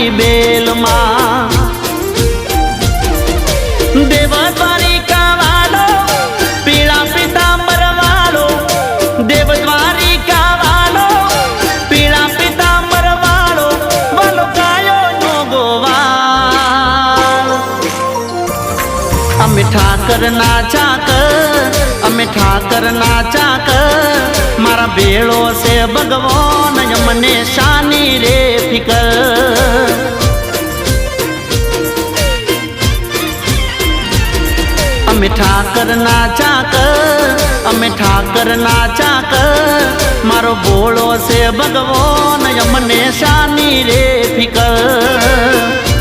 મારી બેલ માં દેવ દ્વારિકા વાળો પીળા પીતાંબર વાળો દેવ દ્વારિકા વાળો પીળા પીતાંબર વાળો વાલો ગાયો નો ગોવાળ અમે ઠાકર ના ચાકર અમે ઠાકર ના ચાકર મારા ભેળો છે ભગવાન મને શાની રે ફિકર અમે ઠાકર ના ચાકર અમે ઠાકર ના ચાકર મારો ભોળો છે ભગવાન મને શાની રે ફિકર